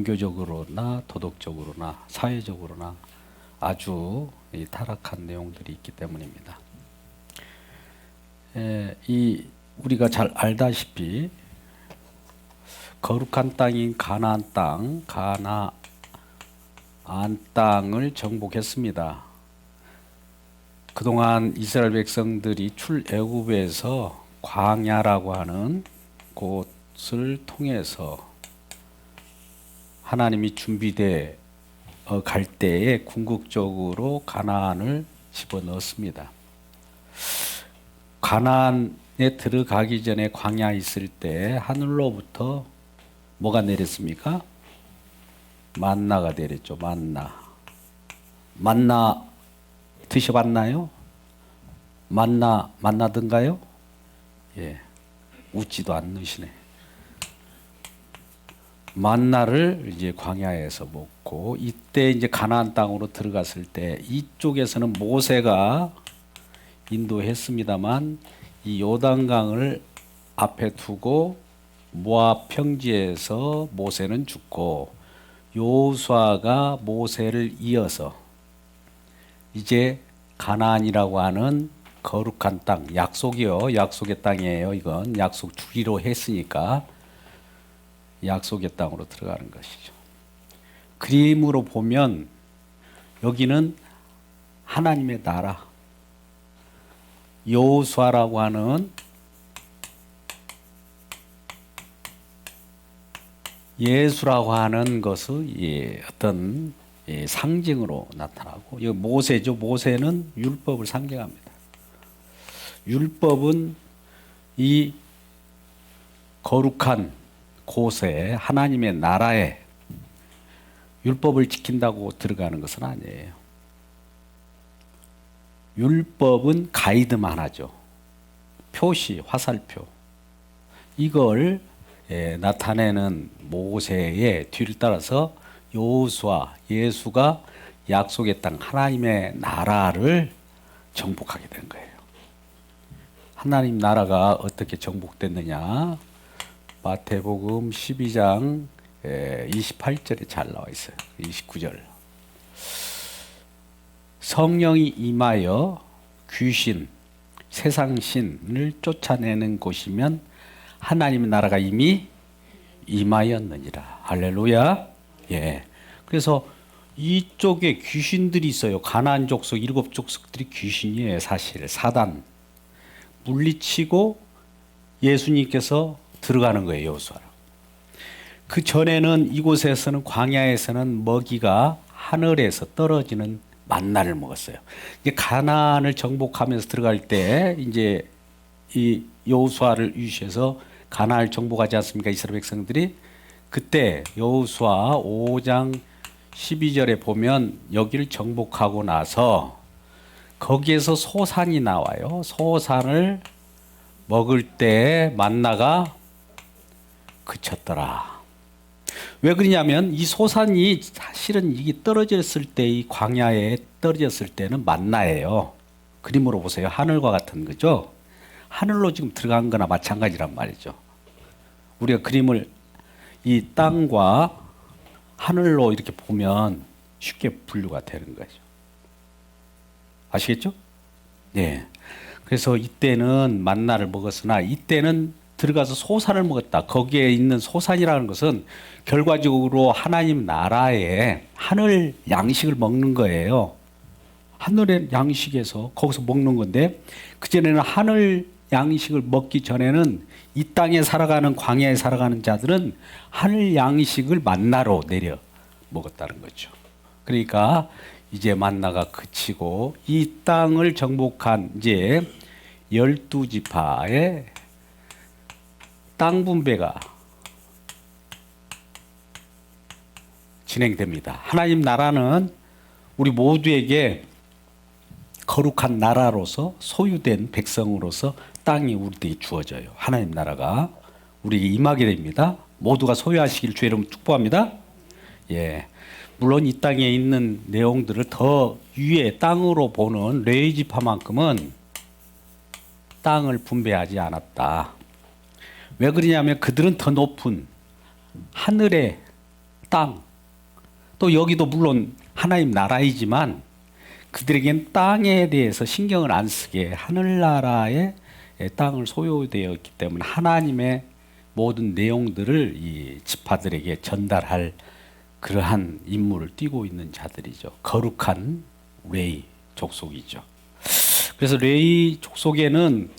종교적으로나 도덕적으로나 사회적으로나 아주 타락한 내용들이 있기 때문입니다. 우리가 잘 알다시피 거룩한 땅인 가나안 땅을 정복했습니다. 그동안 이스라엘 백성들이 출애굽에서 광야라고 하는 곳을 통해서 하나님이 준비돼 갈 때에 궁극적으로 가나안을 집어넣었습니다. 가나안에 들어가기 전에 광야에 있을 때 하늘로부터 뭐가 내렸습니까? 만나가 내렸죠. 만나 드셔봤나요? 만나든가요? 예, 웃지도 않으시네. 만나를 이제 광야에서 먹고, 이때 이제 가나안 땅으로 들어갔을 때 이쪽에서는 모세가 인도했습니다만 이 요단강을 앞에 두고 모압 평지에서 모세는 죽고 여호수아가 모세를 이어서 이제 가나안이라고 하는 거룩한 땅, 약속이요, 약속의 땅이에요. 이건 약속 주기로 했으니까 약속의 땅으로 들어가는 것이죠. 그림으로 보면 여기는 하나님의 나라, 여호수아라고 하는 예수라고 하는 것의 어떤 상징으로 나타나고, 여기 모세죠. 모세는 율법을 상징합니다. 율법은 이 거룩한 곳에 하나님의 나라에 율법을 지킨다고 들어가는 것은 아니에요. 율법은 가이드만 하죠. 표시, 화살표. 이걸 나타내는 모세의 뒤를 따라서 여호수아, 예수가 약속의 땅 하나님의 나라를 정복하게 된 거예요. 하나님 나라가 어떻게 정복됐느냐? 마태복음 12장 28절에 잘 나와 있어요. 29절. 성령이 임하여 귀신, 세상 신을 쫓아내는 곳이면 하나님의 나라가 이미 임하였느니라. 할렐루야. 예. 그래서 이쪽에 귀신들이 있어요. 가나안 족속 7족속들이 귀신이에요. 사실 사단 물리치고 예수님께서 들어가는 거예요. 여호수아로. 그 전에는 이곳에서는 광야에서는 먹이가 하늘에서 떨어지는 만나를 먹었어요. 이제 가나안을 정복하면서 들어갈 때 이제 이 여호수아를 위시해서 가나안을 정복하지 않습니까? 이스라엘 백성들이. 그때 여호수아 5장 12절에 보면 여기를 정복하고 나서 거기에서 소산이 나와요. 소산을 먹을 때 만나가 그쳤더라. 왜 그러냐면 이 소산이 사실은 이게 떨어졌을 때, 이 광야에 떨어졌을 때는 만나예요. 그림으로 보세요. 하늘과 같은 거죠. 하늘로 지금 들어간 거나 마찬가지란 말이죠. 우리가 그림을 이 땅과 하늘로 이렇게 보면 쉽게 분류가 되는 거죠. 아시겠죠? 네. 그래서 이때는 만나를 먹었으나 이때는 들어가서 소산을 먹었다. 거기에 있는 소산이라는 것은 결과적으로 하나님 나라의 하늘 양식을 먹는 거예요. 하늘의 양식에서 거기서 먹는 건데, 그전에는 하늘 양식을 먹기 전에는 이 땅에 살아가는, 광야에 살아가는 자들은 하늘 양식을 만나로 내려 먹었다는 거죠. 그러니까 이제 만나가 그치고 이 땅을 정복한 이제 12지파의 땅 분배가 진행됩니다. 하나님 나라는 우리 모두에게 거룩한 나라로서 소유된 백성으로서 땅이 우리에게 주어져요. 하나님 나라가 우리에게 임하게 됩니다. 모두가 소유하시길 주의 이름으로 축복합니다. 예. 물론 이 땅에 있는 내용들을 더 위에 땅으로 보는 레위 지파만큼은 땅을 분배하지 않았다. 왜 그러냐면 그들은 더 높은 하늘의 땅. 또 여기도 물론 하나님 나라이지만 그들에겐 땅에 대해서 신경을 안 쓰게 하늘나라의 땅을 소유되었기 때문에 하나님의 모든 내용들을 이 지파들에게 전달할 그러한 임무를 띠고 있는 자들이죠. 거룩한 레위 족속이죠. 그래서 레위 족속에는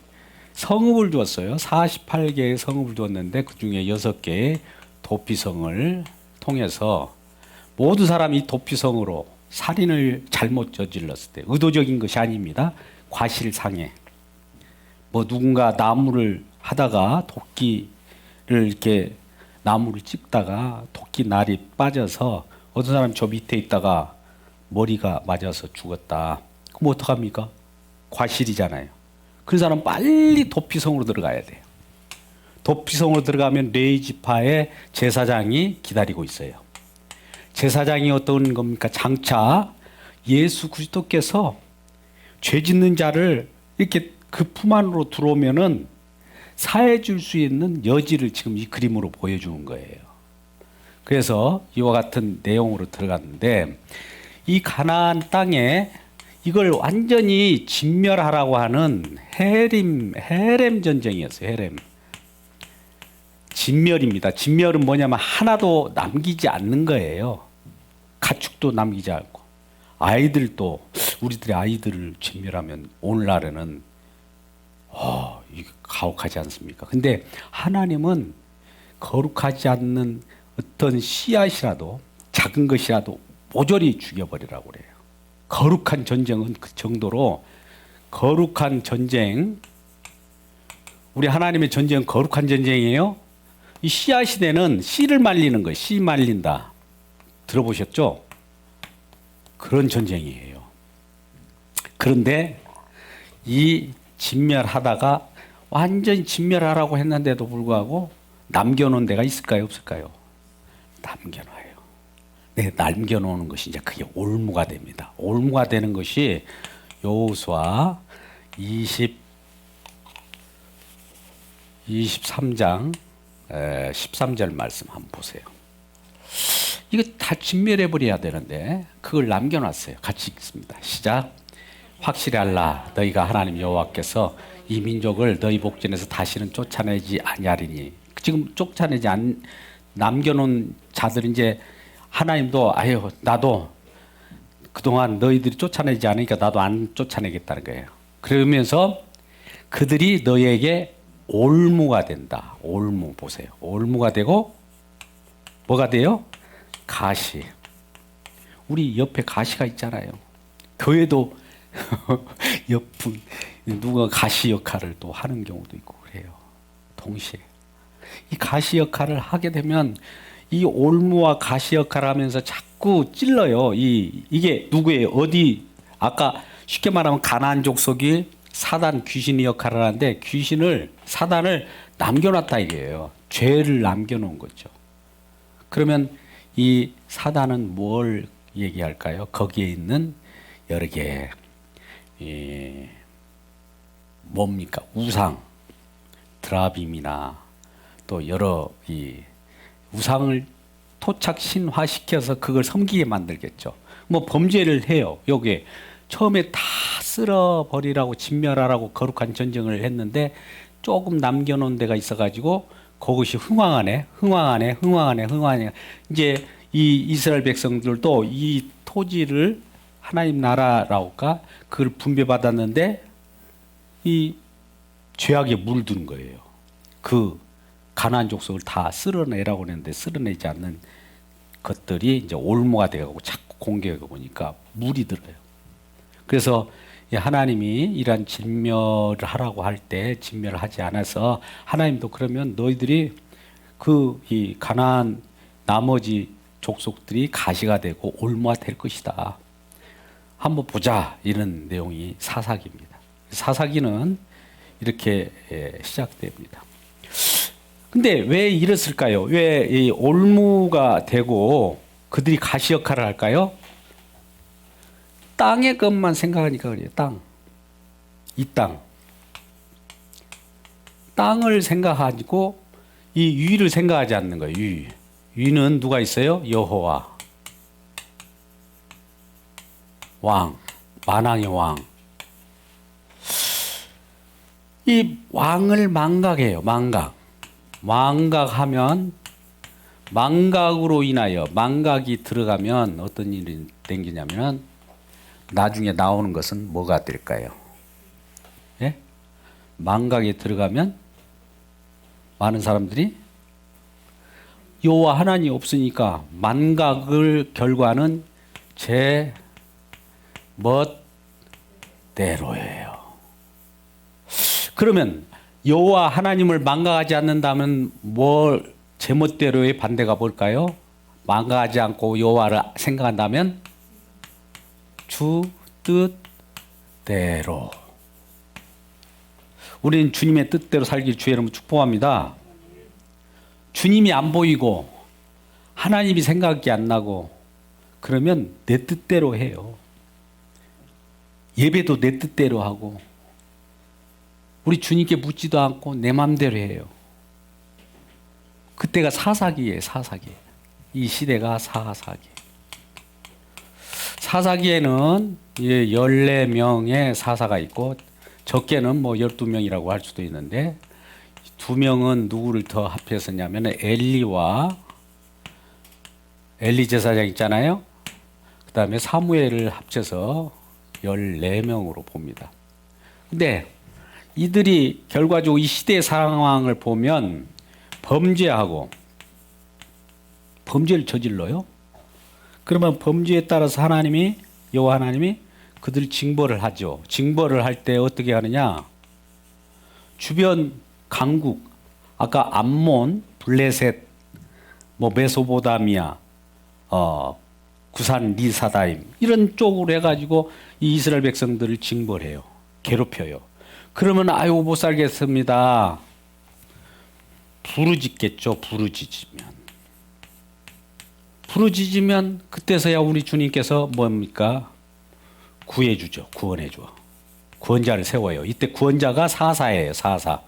성읍을 두었어요. 48개의 성읍을 두었는데 그 중에 6개의 도피성을 통해서 모든 사람이 도피성으로 살인을 잘못 저질렀을 때 의도적인 것이 아닙니다. 과실상해. 뭐 누군가 나무를 하다가 도끼를 이렇게 나무를 찍다가 도끼 날이 빠져서 어떤 사람이 저 밑에 있다가 머리가 맞아서 죽었다. 그럼 어떡합니까? 과실이잖아요. 그 사람 빨리 도피성으로 들어가야 돼요. 도피성으로 들어가면 레위 지파의 제사장이 기다리고 있어요. 제사장이 어떤 겁니까? 장차 예수 그리스도께서 죄 짓는 자를 이렇게 그 품 안으로 들어오면은 사해 줄 수 있는 여지를 지금 이 그림으로 보여주는 거예요. 그래서 이와 같은 내용으로 들어갔는데 이 가나안 땅에 이걸 완전히 진멸하라고 하는 헤렘 전쟁이었어요. 헤렘. 진멸입니다. 진멸은 뭐냐면 하나도 남기지 않는 거예요. 가축도 남기지 않고 아이들도 우리들의 아이들을 진멸하면 오늘날에는 이게 가혹하지 않습니까? 근데 하나님은 거룩하지 않는 어떤 씨앗이라도 작은 것이라도 모조리 죽여버리라고 그래요. 거룩한 전쟁은 그 정도로 거룩한 전쟁, 우리 하나님의 전쟁은 거룩한 전쟁이에요. 이 씨앗이 되는 씨를 말리는 거예요. 씨 말린다. 들어보셨죠? 그런 전쟁이에요. 그런데 이 진멸하다가 완전히 진멸하라고 했는데도 불구하고 남겨놓은 데가 있을까요? 없을까요? 남겨놔요. 네, 남겨놓는 것이 이제 그게 올무가 됩니다. 올무가 되는 것이 여호수아 23장 13절 말씀 한번 보세요. 이거 다 진멸해버려야 되는데 그걸 남겨놨어요. 같이 읽습니다. 시작. 확실히 알라. 너희가 하나님 여호와께서 이 민족을 너희 복전에서 다시는 쫓아내지 아니하리니. 지금 쫓아내지 남겨놓은 자들은 이제 하나님도 아유 나도 그동안 너희들이 쫓아내지 않으니까 나도 안 쫓아내겠다는 거예요. 그러면서 그들이 너희에게 올무가 된다. 올무 보세요. 올무가 되고 뭐가 돼요? 가시. 우리 옆에 가시가 있잖아요. 교회도 옆은 누가 가시 역할을 또 하는 경우도 있고 그래요. 동시에 이 가시 역할을 하게 되면 이 올무와 가시 역할을 하면서 자꾸 찔러요. 이게 누구예요? 어디 아까 쉽게 말하면 가나안 족속이 사단 귀신이 역할을 하는데 사단을 남겨놨다 이게요. 죄를 남겨놓은 거죠. 그러면 이 사단은 뭘 얘기할까요? 거기에 있는 여러 개 뭡니까? 우상, 드라빔이나 또 여러 이 우상을 토착 신화시켜서 그걸 섬기게 만들겠죠. 뭐 범죄를 해요. 여기에 처음에 다 쓸어버리라고 진멸하라고 거룩한 전쟁을 했는데 조금 남겨놓은 데가 있어가지고 그것이 흥왕하네. 이제 이 이스라엘 백성들도 이 토지를 하나님 나라라고까 그걸 분배받았는데 이 죄악에 물든 거예요. 그 가나안 족속을 다 쓸어내라고 했는데 쓸어내지 않는 것들이 이제 올무가 되고 자꾸 공격해 보니까 물이 들어요. 그래서 하나님이 이러한 진멸을 하라고 할 때 진멸을 하지 않아서 하나님도 그러면 너희들이 이 가나안 나머지 족속들이 가시가 되고 올무가 될 것이다. 한번 보자 이런 내용이 사사기입니다. 사사기는 이렇게 시작됩니다. 근데 왜 이랬을까요? 왜 이 올무가 되고 그들이 가시 역할을 할까요? 땅의 것만 생각하니까 그래요. 이 땅을 생각하고 이 유의를 생각하지 않는 거예요. 위는 누가 있어요? 여호와. 왕, 만왕의 왕. 이 왕을 망각해요. 망각. 망각하면 망각으로 인하여 망각이 들어가면 어떤 일이 생기냐면 나중에 나오는 것은 뭐가 될까요? 예? 망각에 들어가면 많은 사람들이 여호와 하나님이 없으니까 망각을 결과는 제 멋대로예요. 그러면 여호와 하나님을 망각하지 않는다면 뭘 제멋대로의 반대가 뭘까요? 망각하지 않고 여호와를 생각한다면 주 뜻대로. 우리는 주님의 뜻대로 살길 주의 이름으로 축복합니다. 주님이 안 보이고 하나님이 생각이 안 나고 그러면 내 뜻대로 해요. 예배도 내 뜻대로 하고 우리 주님께 묻지도 않고 내 맘대로 해요. 그때가 사사기예요. 사사기. 이 시대가 사사기. 사사기에는 14명의 사사가 있고 적게는 뭐 12명이라고 할 수도 있는데 2명은 누구를 더 합해서냐면 엘리와 엘리 제사장 있잖아요. 그 다음에 사무엘을 합쳐서 14명으로 봅니다. 근데 이들이 결과적으로 이 시대의 상황을 보면 범죄하고 범죄를 저질러요. 그러면 범죄에 따라서 하나님이 여호와 하나님이 그들을 징벌을 하죠. 징벌을 할 때 어떻게 하느냐? 주변 강국 아까 암몬, 블레셋, 뭐 메소포타미아, 구산 리사다임 이런 쪽으로 해가지고 이 이스라엘 백성들을 징벌해요. 괴롭혀요. 그러면 아유 못 살겠습니다. 부르짖겠죠. 부르짖으면 그때서야 우리 주님께서 뭡니까? 구해주죠. 구원해줘. 구원자를 세워요. 이때 구원자가 사사예요. 사사.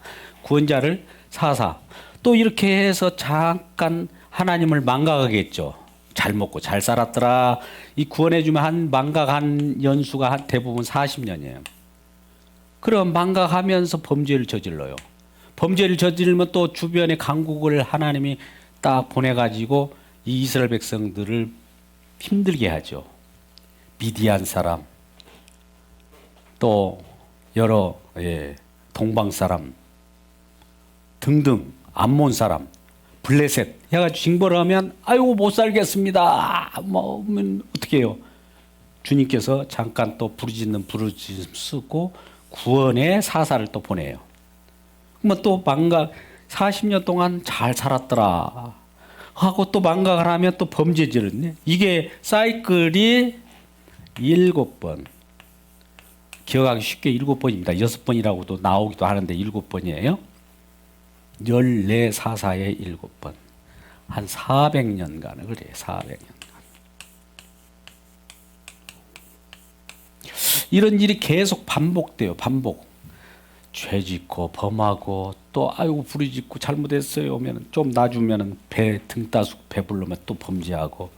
구원자를 사사. 또 이렇게 해서 잠깐 하나님을 망각하겠죠. 잘 먹고 잘 살았더라. 이 구원해주면 한 망각한 연수가 한 대부분 40년이에요. 그럼 망각하면서 범죄를 저질러요. 범죄를 저지르면 또 주변의 강국을 하나님이 딱 보내가지고 이 이스라엘 백성들을 힘들게 하죠. 미디안 사람, 또 여러 동방 사람 등등, 암몬 사람, 블레셋 해가지고 징벌을 하면 아이고 못 살겠습니다. 뭐 어떻게 해요? 주님께서 잠깐 또 부르짖는 부르짖음 쓰고 구원의 사사를 또 보내요. 그러면 또 망각 40년 동안 잘 살았더라 하고 또 망각을 하면 또 범죄 저렸네. 이게 사이클이 7번. 기억하기 쉽게 7번입니다. 6번이라고도 나오기도 하는데 7번이에요. 14사사의 7번. 한 400년간을 그래요. 400년간. 이런 일이 계속 반복돼요. 반복. 죄 짓고 범하고 또 아이고 부르짖고 잘못했어요 오면 좀 놔주면 배 등따숙 배불르면 또 범죄하고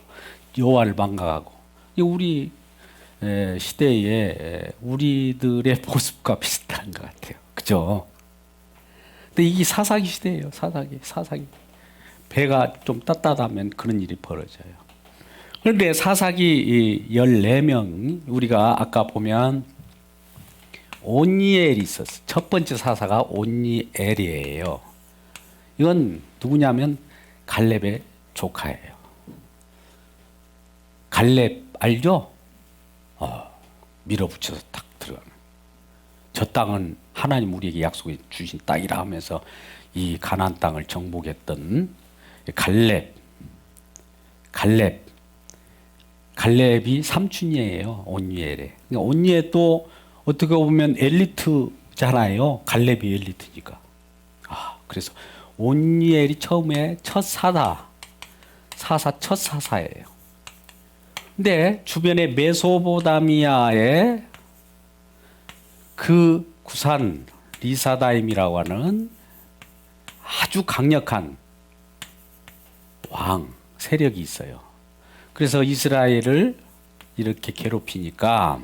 여호와를 망각하고 우리 시대의 우리들의 모습과 비슷한 것 같아요. 그죠? 근데 이게 사사기 시대예요. 사사기. 배가 좀 따뜻하면 그런 일이 벌어져요. 그런데 사사기 14명 우리가 아까 보면 온니엘이 있었어요. 첫 번째 사사가 온니엘이에요. 이건 누구냐면 갈렙의 조카예요. 갈렙 알죠? 밀어붙여서 딱 들어가는. 저 땅은 하나님 우리에게 약속해 주신 땅이라 하면서 이 가나안 땅을 정복했던 갈렙이 삼촌이에요. 온니엘에. 그러니까 온니엘도 어떻게 보면 엘리트잖아요. 갈렙이 엘리트니까. 그래서 온니엘이 처음에 첫 사사예요. 근데 주변에 메소포타미아의 그 구산 리사다임이라고 하는 아주 강력한 왕, 세력이 있어요. 그래서 이스라엘을 이렇게 괴롭히니까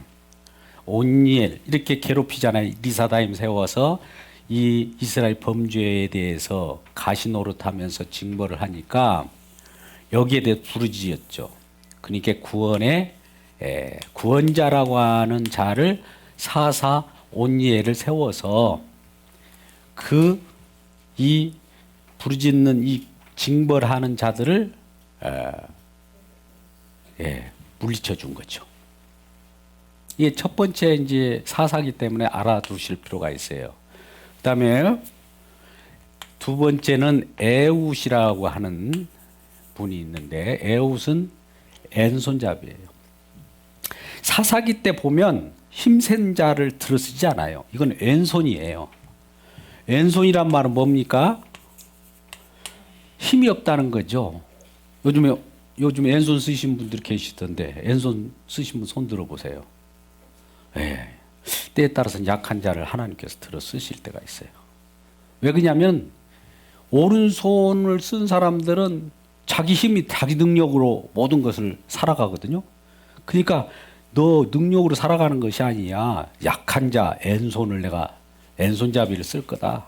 온니엘 이렇게 괴롭히잖아요. 리사다임 세워서 이 이스라엘 범죄에 대해서 가시 노릇하면서 징벌을 하니까 여기에 대해 부르짖었죠. 그러니까 구원자라고 하는 자를 사사 온니엘을 세워서 이 부르짖는 이 징벌하는 자들을 물리쳐 준 거죠. 이게 첫 번째 이제 사사기 때문에 알아두실 필요가 있어요. 그다음에 두 번째는 에웃이라고 하는 분이 있는데 에웃은 왼손잡이에요. 사사기 때 보면 힘센 자를 들어쓰지 않아요. 이건 왼손이에요. 왼손이란 말은 뭡니까? 힘이 없다는 거죠. 요즘 왼손 쓰신 분들이 계시던데 왼손 쓰신 분 손 들어보세요. 때에 따라서는 약한 자를 하나님께서 들어 쓰실 때가 있어요. 왜 그러냐면 오른손을 쓴 사람들은 자기 힘이 자기 능력으로 모든 것을 살아가거든요. 그러니까 너 능력으로 살아가는 것이 아니야. 약한 자 왼손을 내가 왼손잡이를 쓸 거다.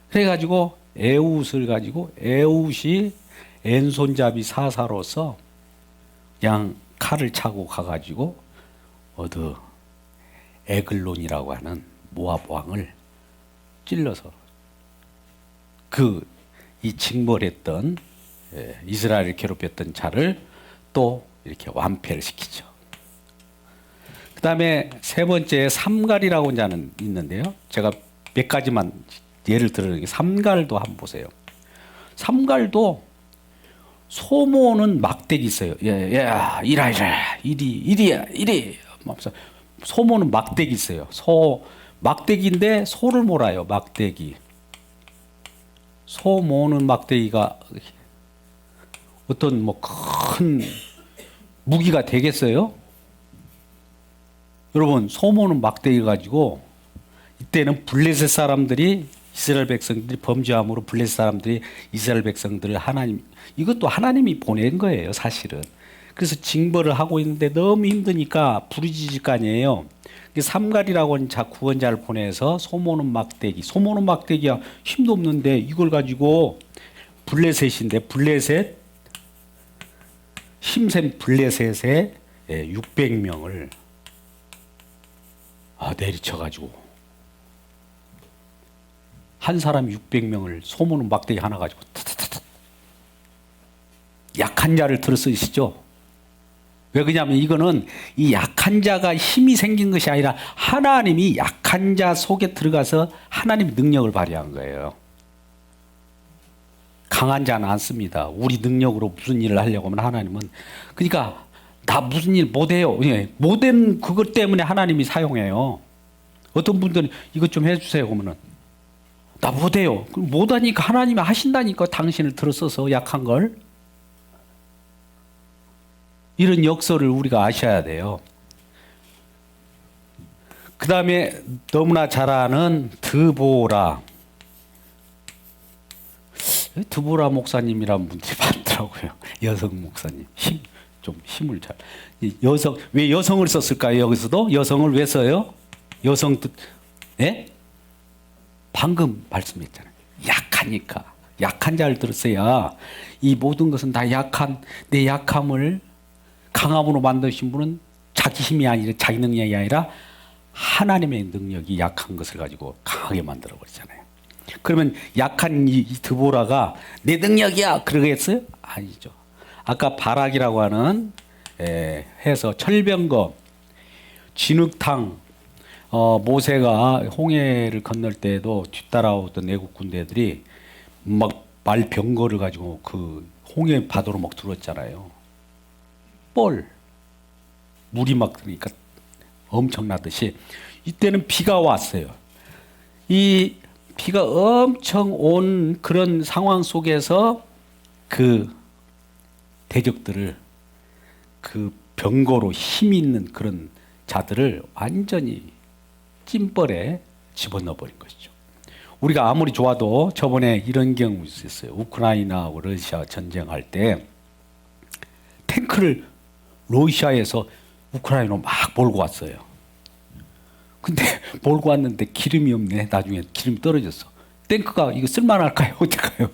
그래가지고 에웃을 가지고 에웃이 왼손잡이 사사로서 그냥 칼을 차고 가가지고 에글론이라고 하는 모압 왕을 찔러서 이 징벌했던 이스라엘을 괴롭혔던 자를 또 이렇게 완패를 시키죠. 그 다음에 세 번째 삼갈이라고 하는 자는 있는데요. 제가 몇 가지만 예를 들어서 삼갈도 한번 보세요. 삼갈도 소모는 막대기 있어요. 이리야. 소모는 막대기 있어요. 막대기인데 소를 몰아요. 막대기. 소 모는 막대기가 어떤 큰 무기가 되겠어요? 여러분, 소 모는 막대기 가지고 이때는 블레셋 사람들이 이스라엘 백성들이 범죄함으로 블레셋 사람들이 이스라엘 백성들을 이것도 하나님이 보낸 거예요, 사실은. 그래서 징벌을 하고 있는데 너무 힘드니까 부르짖을 거 아니에요. 삼갈이라고 하는 구원자를 보내서 소모는 막대기야 힘도 없는데 이걸 가지고 블레셋인데 힘센 블레셋에 600명을 내리쳐가지고 한 사람 600명을 소모는 막대기 하나 가지고 약한 자를 들어 쓰시죠. 왜 그러냐면 이거는 이 약한 자가 힘이 생긴 것이 아니라 하나님이 약한 자 속에 들어가서 하나님의 능력을 발휘한 거예요. 강한 자는 안 씁니다. 우리 능력으로 무슨 일을 하려고 하면 하나님은 그러니까 나 무슨 일 못해요. 못된 그것 때문에 하나님이 사용해요. 어떤 분들은 이것 좀 해주세요 그러면은 나 못해요. 못하니까 하나님이 하신다니까 당신을 들어 써서 약한 걸. 이런 역설을 우리가 아셔야 돼요. 그 다음에 너무나 잘 아는 드보라 목사님이라는 분들이 많더라고요. 여성 목사님. 좀 힘을 잘. 왜 여성을 썼을까요? 여기서도? 여성을 왜 써요? 방금 말씀했잖아요. 약하니까. 약한 자를 들었어야 이 모든 것은 다 내 약함을 강함으로 만드신 분은 자기 힘이 아니라 자기 능력이 아니라 하나님의 능력이 약한 것을 가지고 강하게 만들어 버리잖아요. 그러면 약한 이 드보라가 내 능력이야 그러겠어요? 아니죠. 아까 바락이라고 하는 해서 철병거 진흙탕 모세가 홍해를 건널 때도 뒤따라오던 애국 군대들이 막 말병거를 가지고 그 홍해 바다로 막 들어왔잖아요. 물이 막 들으니까 엄청나듯이 이때는 비가 왔어요. 이 비가 엄청 온 그런 상황 속에서 그 대적들을 그 병거로 힘 있는 그런 자들을 완전히 찜벌에 집어넣어 버린 것이죠. 우리가 아무리 좋아도 저번에 이런 경우 있었어요. 우크라이나하고 러시아 전쟁할 때 탱크를 러시아에서 우크라이나로 막 몰고 왔어요. 근데 몰고 왔는데 기름이 없네. 나중에 기름이 떨어졌어. 탱크가 이거 쓸만할까요? 어떡해요?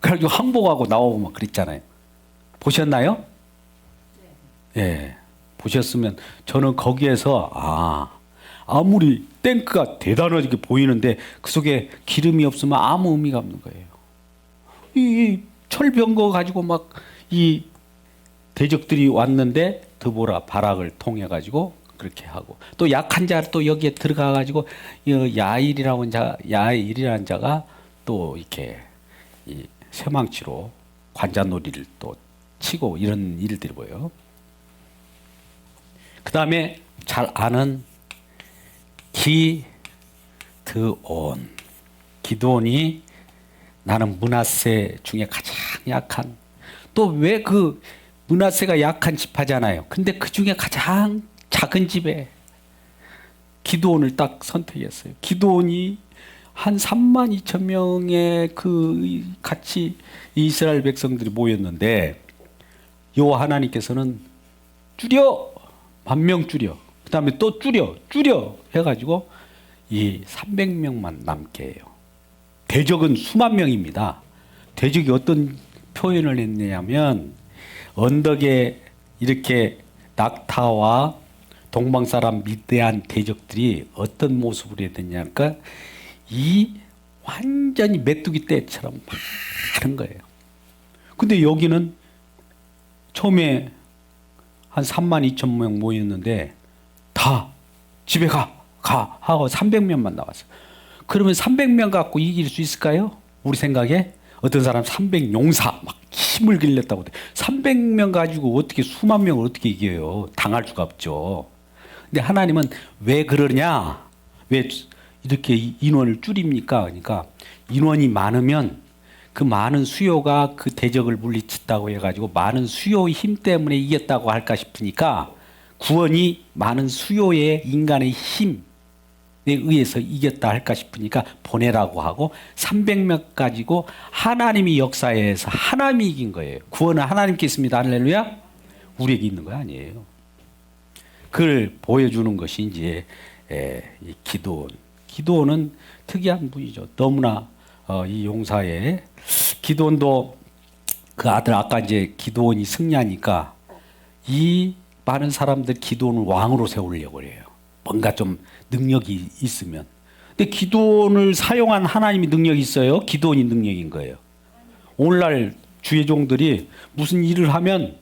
그래가지고 항복하고 나오고 막 그랬잖아요. 보셨나요? 예. 보셨으면 저는 거기에서 아무리 탱크가 대단하게 보이는데 그 속에 기름이 없으면 아무 의미가 없는 거예요. 이 철병거 가지고 막 이 대적들이 왔는데 드보라 바락을 통해 가지고 그렇게 하고 또 약한 자 또 여기에 들어가 가지고 야일이라는 자가 또 이렇게 이 쇠망치로 관자놀이를 또 치고 이런 일들이 보여요. 그 다음에 잘 아는 기드온이 나는 므낫세 중에 가장 약한 또 왜 그 므낫세가 약한 지파잖아요. 근데 그 중에 가장 작은 집에 기드온을 딱 선택했어요. 기드온이 한 3만 2천 명의 그 같이 이스라엘 백성들이 모였는데 여호와 하나님께서는 줄여 10,000명 줄여 그 다음에 또 줄여 해가지고 이 300명만 남게 해요. 대적은 수만 명입니다. 대적이 어떤 표현을 했냐면 언덕에 이렇게 낙타와 동방 사람 미대한 대적들이 어떤 모습으로 해야 되냐니까 이 완전히 메뚜기 떼처럼 많은 거예요. 근데 여기는 처음에 한 3만 2천 명 모였는데 다 집에 가 하고 300명만 나왔어요. 그러면 300명 갖고 이길 수 있을까요? 우리 생각에 어떤 사람 300용사 막 힘을 길렸다고 300명 가지고 어떻게 수만 명을 어떻게 이겨요? 당할 수가 없죠. 근데 하나님은 왜 그러냐? 왜 이렇게 인원을 줄입니까? 그러니까 인원이 많으면 그 많은 수요가 그 대적을 물리친다고 해가지고 많은 수요의 힘 때문에 이겼다고 할까 싶으니까 구원이 많은 수요의 인간의 힘에 의해서 이겼다 할까 싶으니까 보내라고 하고 300명 가지고 하나님이 역사에서 하나님이 이긴 거예요. 구원은 하나님께 있습니다. 할렐루야. 우리에게 있는 거 아니에요. 그걸 보여주는 것이 이제 이 기드온은 특이한 분이죠. 너무나 이 용사의 기드온도 그 아들 아까 이제 기드온이 승리하니까 이 많은 사람들 기드온을 왕으로 세우려고 해요. 뭔가 좀 능력이 있으면. 근데 기드온을 사용한 하나님이 능력이 있어요? 기드온이 능력인 거예요. 오늘날 주의 종들이 무슨 일을 하면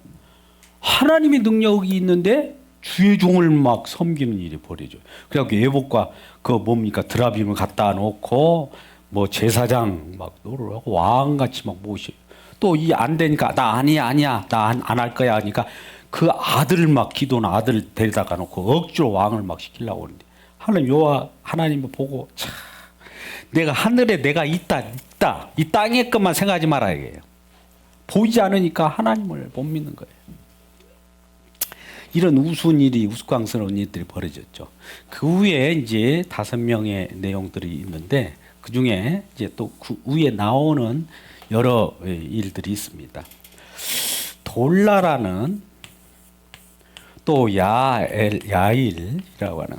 하나님의 능력이 있는데 주의 종을 막 섬기는 일이 벌어져요. 그래갖고 예복과 그 뭡니까 드라빔을 갖다 놓고 뭐 제사장 막 노를 하고 왕같이 막 모셔요. 또 이 안 되니까 나 아니야 나 안 할 거야 하니까 그 아들을 막 기도는 아들을 데려다가 놓고 억지로 왕을 막 시키려고 하는데 하나님 여호와 하나님을 보고 참 내가 하늘에 내가 있다 이 땅의 것만 생각하지 말아야 해요. 보이지 않으니까 하나님을 못 믿는 거예요. 이런 우스꽝스러운 일들이 벌어졌죠. 그 후에 이제 5명의 내용들이 있는데 그 중에 이제 또 그 위에 나오는 여러 일들이 있습니다. 돌라라는 또 야일이라고 하는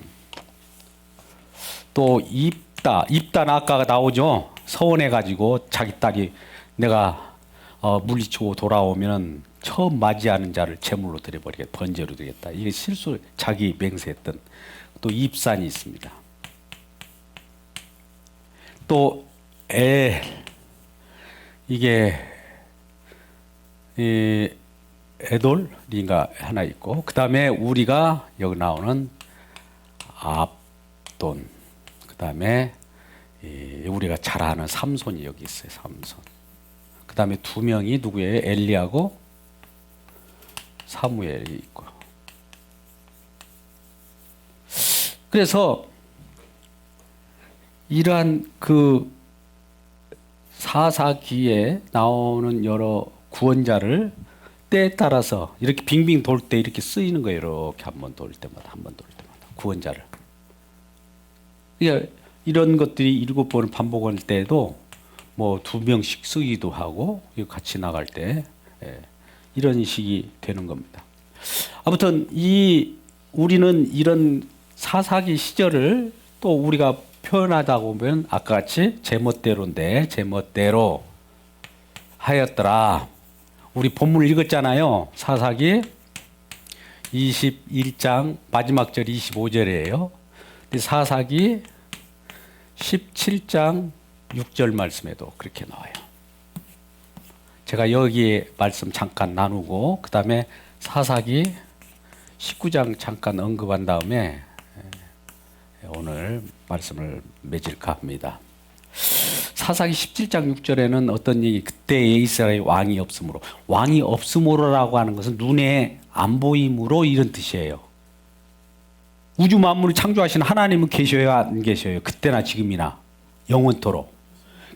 또 입단 아까 나오죠. 서원해가지고 자기 딸이 내가 물리치고 돌아오면 처음 맞이하는 자를 제물로 드려버리겠다. 번제로 드리겠다. 이게 실수 자기 맹세했던 또 입산이 있습니다. 또 이게 에돌인가 하나 있고 그 다음에 우리가 여기 나오는 압돈 그 다음에 우리가 잘 아는 삼손이 여기 있어요. 삼손 그 다음에 2명이 누구예요? 엘리하고 사무엘이 있고 그래서 이러한 그 사사기에 나오는 여러 구원자를 때에 따라서 이렇게 빙빙 돌 때 이렇게 쓰이는 거예요. 이렇게 한 번 돌 때마다 구원자를. 그러니까 이런 것들이 7번을 반복할 때도 뭐 2명씩 쓰기도 하고 같이 나갈 때 이런 식이 되는 겁니다. 아무튼 우리는 이런 사사기 시절을 또 우리가 표현하다 보면 아까 같이 제멋대로인데 제멋대로 하였더라. 우리 본문을 읽었잖아요. 사사기 21장 마지막 절 25절이에요. 사사기 17장 6절 말씀에도 그렇게 나와요. 제가 여기에 말씀 잠깐 나누고 그 다음에 사사기 19장 잠깐 언급한 다음에 오늘 말씀을 맺을까 합니다. 사사기 17장 6절에는 어떤 얘기, 그때의 이스라엘 왕이 없으므로라고 하는 것은 눈에 안 보임으로 이런 뜻이에요. 우주 만물을 창조하신 하나님은 계셔요, 안 계셔요? 그때나 지금이나 영원토록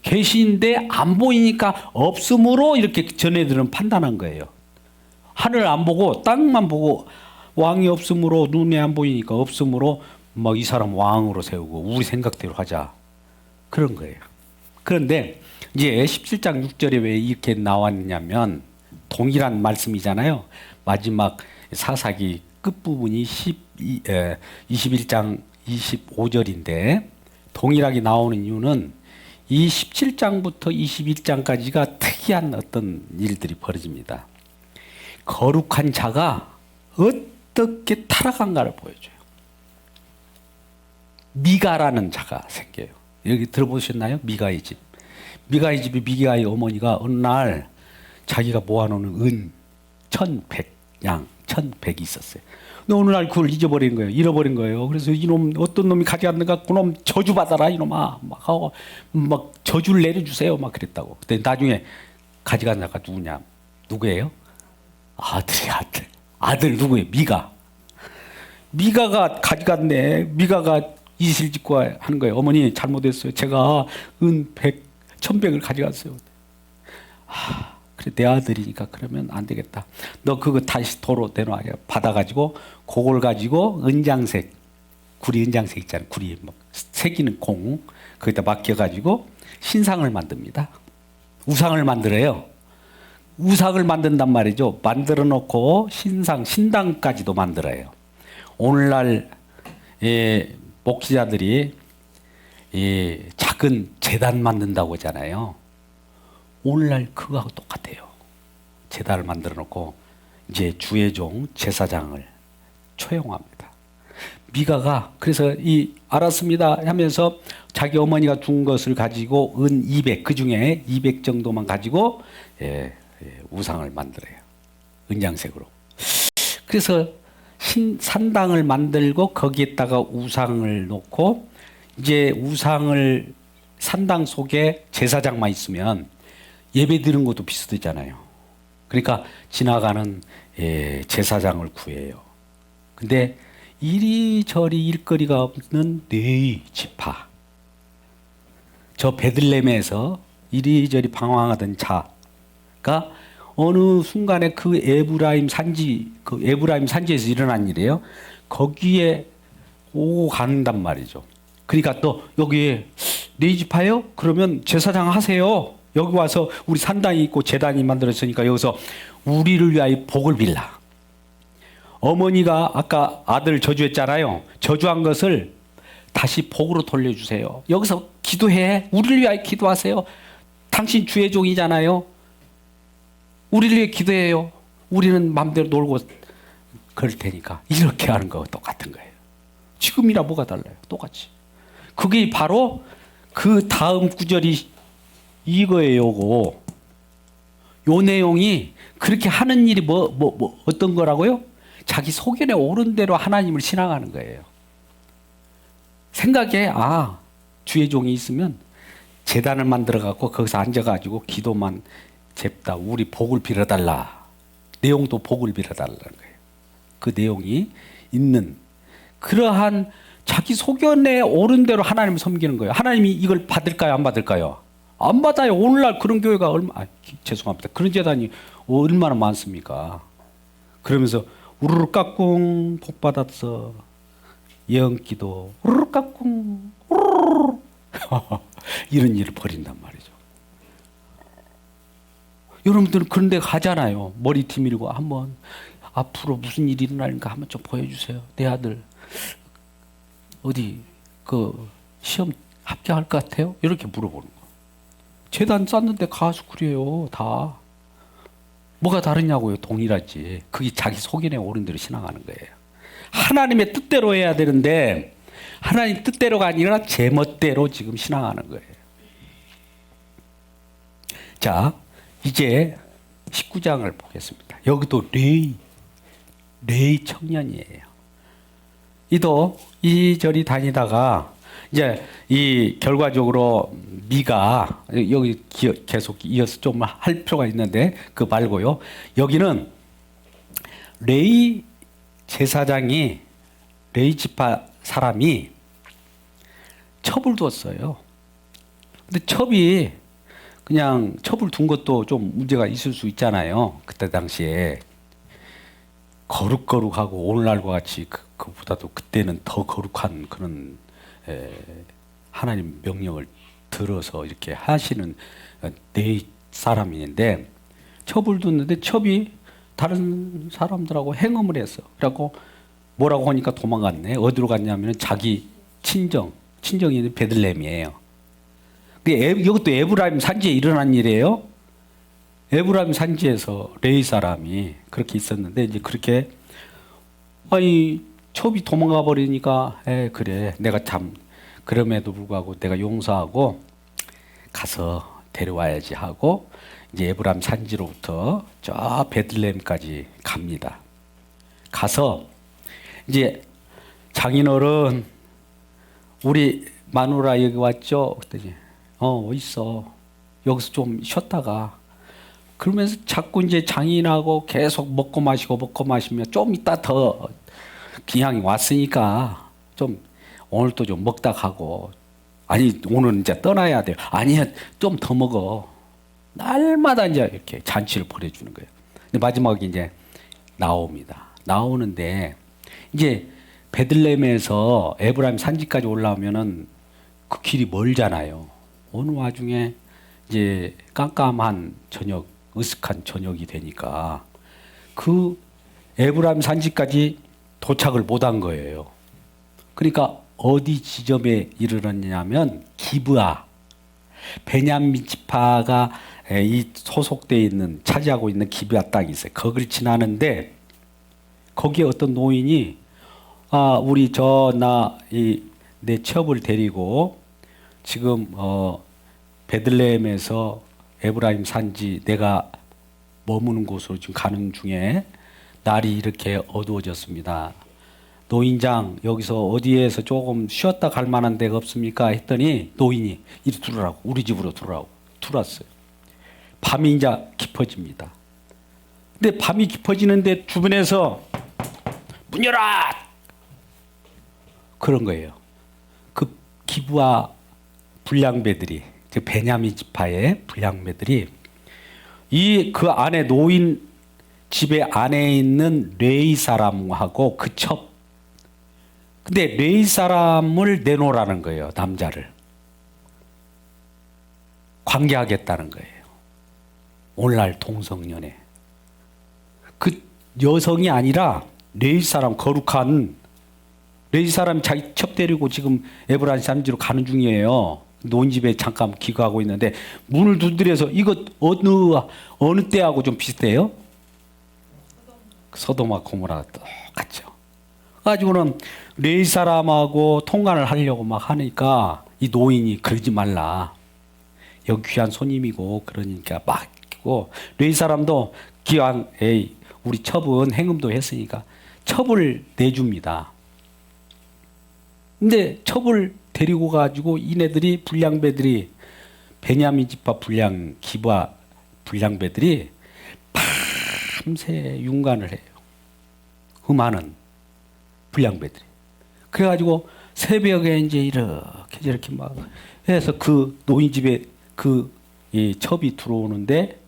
계신데 안 보이니까 없으므로 이렇게 전해들은 판단한 거예요. 하늘 안 보고 땅만 보고 왕이 없으므로, 눈에 안 보이니까 없으므로 막 이 사람 왕으로 세우고 우리 생각대로 하자, 그런 거예요. 그런데 이제 17장 6절에 왜 이렇게 나왔냐면 동일한 말씀이잖아요. 마지막 사사기 끝부분이 21장 25절인데 동일하게 나오는 이유는 이 17장부터 21장까지가 특이한 어떤 일들이 벌어집니다. 거룩한 자가 어떻게 타락한가를 보여줘요. 미가라는 자가 생겨요. 여기 들어보셨나요? 미가의 집. 미가의 집에 미가의 어머니가 어느 날 자기가 모아놓은 은 1,100양, 1,100이 있었어요. 근데 어느 날 그걸 잊어버린 거예요. 잃어버린 거예요. 그래서 이놈, 어떤 놈이 가져갔는가, 그놈 저주받아라, 이놈아. 막 하고, 막 저주를 내려주세요. 막 그랬다고. 근데 나중에 가져간 자가 누구냐? 누구예요? 아들이 아들. 아들 누구예요? 미가. 미가가 가져갔네. 미가가 이실 짓고 하는 거예요. 어머니 잘못했어요. 제가 은 1,100을 가져갔어요. 그래 내 아들이니까 그러면 안 되겠다. 너 그거 다시 도로 내놔. 받아가지고 그걸 가지고 은장색, 구리 은장색 있잖아요. 구리 막 새기는 공 거기다 맡겨가지고 신상을 만듭니다. 우상을 만들어요. 우상을 만든단 말이죠. 만들어 놓고 신당까지도 만들어요. 오늘날 목사들이 작은 제단 만든다고 하잖아요. 오늘날 그거하고 똑같아요. 제단을 만들어 놓고 이제 주의 종 제사장을 초용합니다. 미가가 그래서 알았습니다 하면서 자기 어머니가 준 것을 가지고 은 200, 그 중에 200 정도만 가지고 우상을 만들어요. 은장색으로. 그래서 산당을 만들고 거기에다가 우상을 놓고 이제 우상을 산당 속에 제사장만 있으면 예배 드리는 것도 비슷하잖아요. 그러니까 지나가는 제사장을 구해요. 근데 이리저리 일거리가 없는 레위 지파, 저 베들레헴에서 이리저리 방황하던 자가 어느 순간에 그 에브라임 산지에서 일어난 일이에요. 거기에 오고 간단 말이죠. 그러니까 또 여기에 레위 지파요? 그러면 제사장 하세요. 여기 와서 우리 산당이 있고 제단이 만들어졌으니까 여기서 우리를 위하여 복을 빌라. 어머니가 아까 아들 저주했잖아요. 저주한 것을 다시 복으로 돌려주세요. 여기서 기도해. 우리를 위하여 기도하세요. 당신 주의 종이잖아요. 우리를 위해 기도해요. 우리는 마음대로 놀고 그럴 테니까. 이렇게 하는 거 똑같은 거예요. 지금이나 뭐가 달라요. 똑같이. 그게 바로 그 다음 구절이 이거예요. 요 내용이 그렇게 하는 일이 어떤 거라고요? 자기 소견에 오른 대로 하나님을 신앙하는 거예요. 생각에 주의 종이 있으면 제단을 만들어 갖고 거기서 앉아 가지고 기도만 잽다. 우리 복을 빌어달라. 내용도 복을 빌어달라는 거예요. 그 내용이 있는 그러한 자기 소견에 오른 대로 하나님을 섬기는 거예요. 하나님이 이걸 받을까요? 안 받을까요? 안 받아요. 오늘날 그런 교회가 죄송합니다. 그런 재단이 얼마나 많습니까? 그러면서 우르르 깍꿍 복 받았어. 예언기도 우르르 깍꿍 우르르 이런 일을 벌인단 말이죠. 여러분들은 그런 데 가잖아요. 머리띠 밀고 한번 앞으로 무슨 일이 일어나는가 한번 좀 보여주세요. 내 아들 어디 그 시험 합격할 것 같아요? 이렇게 물어보는 거. 재단 쌓는데 가서 그래요. 다. 뭐가 다르냐고요. 동일하지. 그게 자기 속인에 옳은 대로 신앙하는 거예요. 하나님의 뜻대로 해야 되는데 하나님 뜻대로가 아니라 제 멋대로 지금 신앙하는 거예요. 자, 이제 19장을 보겠습니다. 여기도 레이 청년이에요. 이도 이저리 다니다가 이제 이 결과적으로 미가 여기 계속 이어서 좀 할 필요가 있는데 그 말고요. 여기는 레이 제사장이 레이 지파 사람이 첩을 뒀어요. 근데 첩이 그냥 첩을 둔 것도 좀 문제가 있을 수 있잖아요. 그때 당시에 거룩거룩하고 오늘날과 같이 그보다도 그때는 더 거룩한 그런 하나님 명령을 들어서 이렇게 하시는 네 사람인데 첩을 뒀는데 첩이 다른 사람들하고 행음을 했어. 그래갖고 뭐라고 하니까 도망갔네. 어디로 갔냐면 자기 친정이 있는 베들레헴이에요. 이것도 에브라임 산지에 일어난 일이에요. 에브라임 산지에서 레위 사람이 그렇게 있었는데 이제 그렇게 아니 첩이 도망가 버리니까 그래 내가 참 그럼에도 불구하고 내가 용서하고 가서 데려와야지 하고 이제 에브라임 산지로부터 저 베들레헴까지 갑니다. 가서 이제 장인어른 우리 마누라 여기 왔죠? 그랬더니 있어. 여기서 좀 쉬었다가 그러면서 자꾸 이제 장인하고 계속 먹고 마시면 좀 이따 더 기향이 왔으니까 좀 오늘도 좀 먹다 가고 아니 오늘 이제 떠나야 돼요. 아니야 좀 더 먹어. 날마다 이제 이렇게 잔치를 벌여주는 거예요. 근데 마지막에 이제 나옵니다. 나오는데 이제 베들레헴에서 에브라임 산지까지 올라오면은 그 길이 멀잖아요. 어느 와중에 이제 깜깜한 저녁, 으슥한 저녁이 되니까 그 에브라임 산지까지 도착을 못한 거예요. 그러니까 어디 지점에 이르렀냐면 기브아, 베냐민 지파가 이 소속돼 있는 차지하고 있는 기브아 땅이 있어요. 거기를 지나는데 거기에 어떤 노인이 우리 내 첩을 데리고 지금 베들레헴에서 에브라임 산지 내가 머무는 곳으로 지금 가는 중에 날이 이렇게 어두워졌습니다. 노인장 여기서 어디에서 조금 쉬었다 갈 만한 데가 없습니까? 했더니 노인이 이리 들어오라고 우리 집으로 들어왔어요. 밤이 이제 깊어집니다. 근데 밤이 깊어지는데 주변에서 문 열어! 그런 거예요. 그 기브아 불량배들이 베냐민 지파의 불량배들이 그 안에 노인 집에 안에 있는 레위 사람하고 그 첩. 근데 레위 사람을 내놓으라는 거예요. 남자를. 관계하겠다는 거예요. 오늘날 동성연애. 그 여성이 아니라 레위 사람 거룩한 레위 사람이 자기 첩 데리고 지금 에브라임 산지로 가는 중이에요. 노인 집에 잠깐 기거하고 있는데 문을 두드려서 이거 어느 때하고 좀 비슷해요? 소돔과 고모라 똑같죠. 가지고는 레위 사람하고 통관을 하려고 막 하니까 이 노인이 그러지 말라. 여기 귀한 손님이고 그러니까 막 있고 레위 사람도 기왕 우리 첩은 행음도 했으니까 첩을 내줍니다. 근데 첩을 데리고 가지고 이네들이 불량배들이 베냐민 지파 기브아 불량배들이 밤새 윤관을 해요. 그 많은 불량배들이. 그래가지고 새벽에 이제 이렇게 저렇게 막 해서 그 노인 집에 이 첩이 들어오는데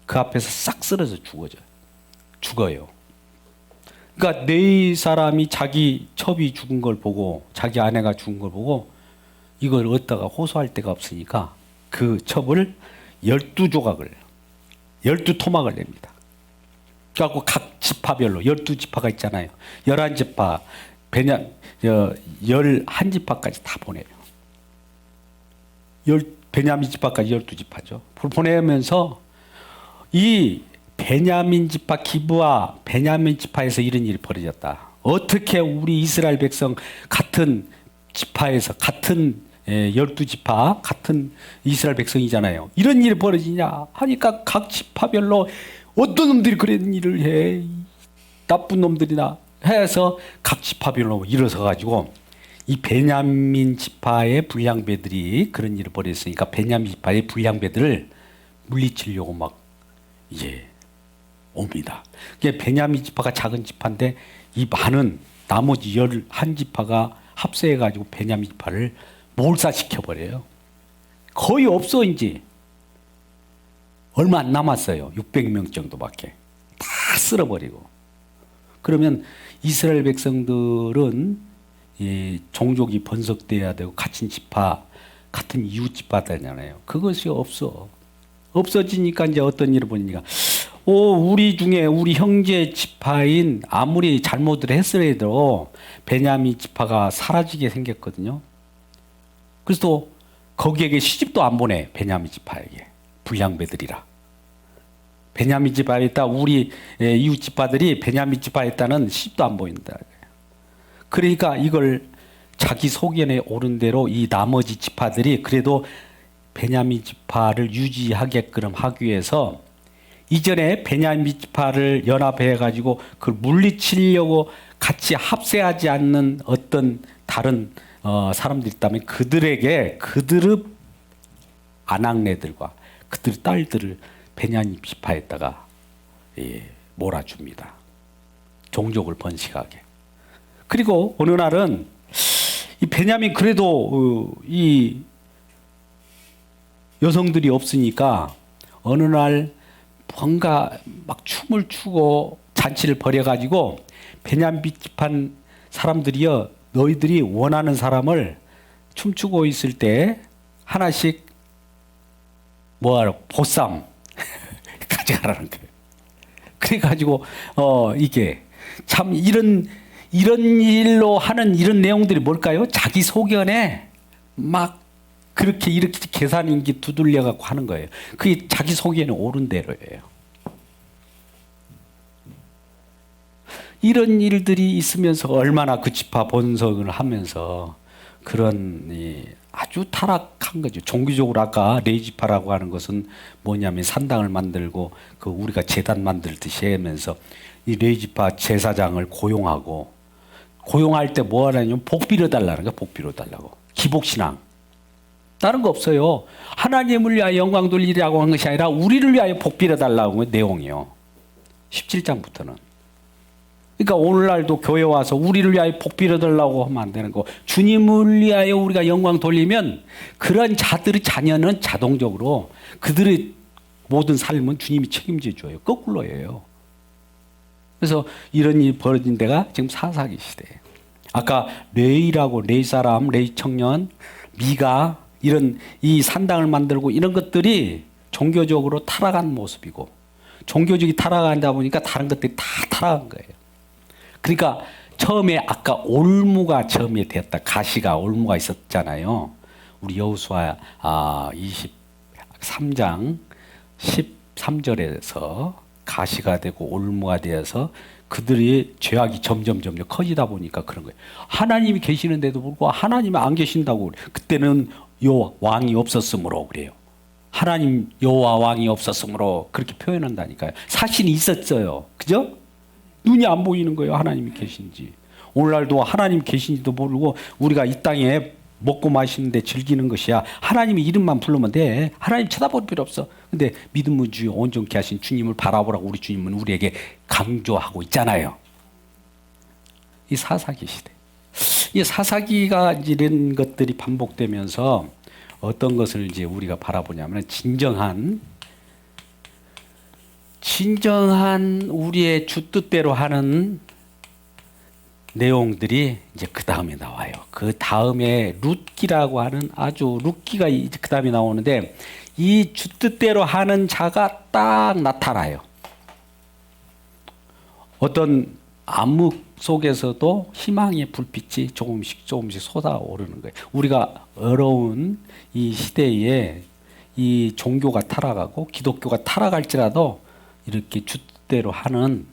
그 앞에서 싹 쓰러져 죽어요. 그러니까 네 사람이 자기 첩이 죽은 걸 보고 자기 아내가 죽은 걸 보고 이걸 어디다가 호소할 데가 없으니까 그 첩을 12조각을 12토막을 냅니다. 그래갖고 각 지파별로 12지파가 있잖아요. 11지파, 11지파까지 다 보내요. 베냐민 지파까지 12지파죠. 보내면서 이 베냐민 지파 기브와 베냐민 지파에서 이런 일이 벌어졌다. 어떻게 우리 이스라엘 백성 같은 지파에서 같은 12지파 같은 이스라엘 백성이잖아요. 이런 일이 벌어지냐 하니까 각 지파별로 어떤 놈들이 그런 일을 해. 나쁜 놈들이나 해서 각 지파별로 일어서 가지고 이 베냐민 지파의 불량배들이 그런 일을 벌였으니까 베냐민 지파의 불량배들을 물리치려고 막 이제 옵니다. 그게 베냐민 지파가 작은 지파인데 이 많은 나머지 11지파가 합세해 가지고 베냐민 지파를 몰살시켜 버려요. 거의 없어 이제. 얼마 안 남았어요. 600명 정도밖에. 다 쓸어버리고. 그러면 이스라엘 백성들은 이 종족이 번성돼야 되고 같은 지파, 같은 이웃 지파잖아요. 그것이 없어. 없어지니까 이제 어떤 일을 보니까 우리 중에 우리 형제 지파인 아무리 잘못을 했으라도 베냐민 지파가 사라지게 생겼거든요. 그래서 또 거기에게 시집도 안 보내. 베냐민 지파에게. 불량배들이라. 베냐민 지파에 있다 우리 이웃 지파들이 베냐민 지파에 있다는 시집도 안 보인다. 그러니까 이걸 자기 소견에 오른 대로 이 나머지 지파들이 그래도 베냐민 지파를 유지하게끔 하기 위해서 이전에 베냐민 지파를 연합해 가지고 그걸 물리치려고 같이 합세하지 않는 어떤 다른 사람들이 있다면 그들에게 그들의 아낙네들과 그들의 딸들을 베냐민 지파에다가 몰아줍니다. 종족을 번식하게. 그리고 어느 날은 이 베냐민 그래도 이 여성들이 없으니까 어느 날 뭔가 막 춤을 추고 잔치를 벌여가지고 베냐민 지파 사람들이요 너희들이 원하는 사람을 춤추고 있을 때 하나씩 뭐하러 보쌈 가져가라는 거예요. 그래가지고 이게 참 이런 일로 하는 이런 내용들이 뭘까요? 자기 소견에 막 그렇게 이렇게 계산인기 두들려 갖고 하는 거예요. 그게 자기 소견에 옳은 대로예요. 이런 일들이 있으면서 얼마나 그 지파 번성을 하면서 그런 아주 타락한 거죠. 종교적으로 아까 레이지파라고 하는 것은 뭐냐면 산당을 만들고 그 우리가 제단 만들듯이 하면서 이 레이지파 제사장을 고용할 때 뭐 하냐면 복 빌어달라는 거야. 복 빌어달라고. 기복신앙. 다른 거 없어요. 하나님을 위하여 영광 돌리라고 한 것이 아니라 우리를 위하여 복 빌어달라고 하는 내용이요. 17장부터는. 그러니까 오늘날도 교회 와서 우리를 위하여 복 빌어달라고 하면 안 되는 거. 주님을 위하여 우리가 영광 돌리면 그런 자들의 자녀는 자동적으로 그들의 모든 삶은 주님이 책임져 줘요. 거꾸로예요. 그래서 이런 일이 벌어진 데가 지금 사사기 시대예요. 아까 레이 사람, 레이 청년, 미가 이런 이 산당을 만들고 이런 것들이 종교적으로 타락한 모습이고 종교적이 타락한다 보니까 다른 것들이 다 타락한 거예요. 그러니까 처음에 아까 올무가 처음에 되었다. 가시가 올무가 있었잖아요. 우리 여호수아 23장 13절에서 가시가 되고 올무가 되어서 그들의 죄악이 점점 커지다 보니까 그런 거예요. 하나님이 계시는데도 불구하고 하나님이 안 계신다고 그래요. 그때는 요 왕이 없었으므로 그래요. 하나님 여호와 왕이 없었으므로 그렇게 표현한다니까요. 사실이 있었어요. 그죠? 눈이 안 보이는 거예요. 하나님이 계신지. 오늘날도 하나님 계신지도 모르고 우리가 이 땅에 먹고 마시는데 즐기는 것이야. 하나님의 이름만 부르면 돼. 하나님 쳐다볼 필요 없어. 근데 믿음의 주여 온전케 하신 주님을 바라보라고 우리 주님은 우리에게 강조하고 있잖아요. 이 사사기 시대. 이 사사기가 이런 것들이 반복되면서 어떤 것을 이제 우리가 바라보냐면 진정한 우리의 주 뜻대로 하는 내용들이 이제 그 다음에 나와요. 그 다음에 룻기라고 하는 아주 룻기가 이제 그 다음에 나오는데 이 주 뜻대로 하는 자가 딱 나타나요. 어떤 암흑 속에서도 희망의 불빛이 조금씩 조금씩 솟아오르는 거예요. 우리가 어려운 이 시대에 이 종교가 타락하고 기독교가 타락할지라도 이렇게 주 뜻대로 하는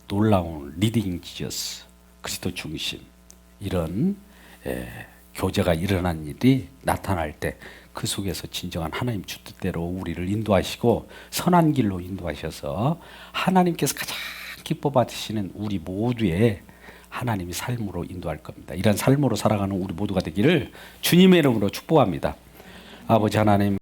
놀라운 리딩 지저스, 그리스도 중심 이런 교제가 일어난 일이 나타날 때 그 속에서 진정한 하나님 주 뜻대로 우리를 인도하시고 선한 길로 인도하셔서 하나님께서 가장 기뻐 받으시는 우리 모두의 하나님의 삶으로 인도할 겁니다. 이런 삶으로 살아가는 우리 모두가 되기를 주님의 이름으로 축복합니다. 아버지 하나님,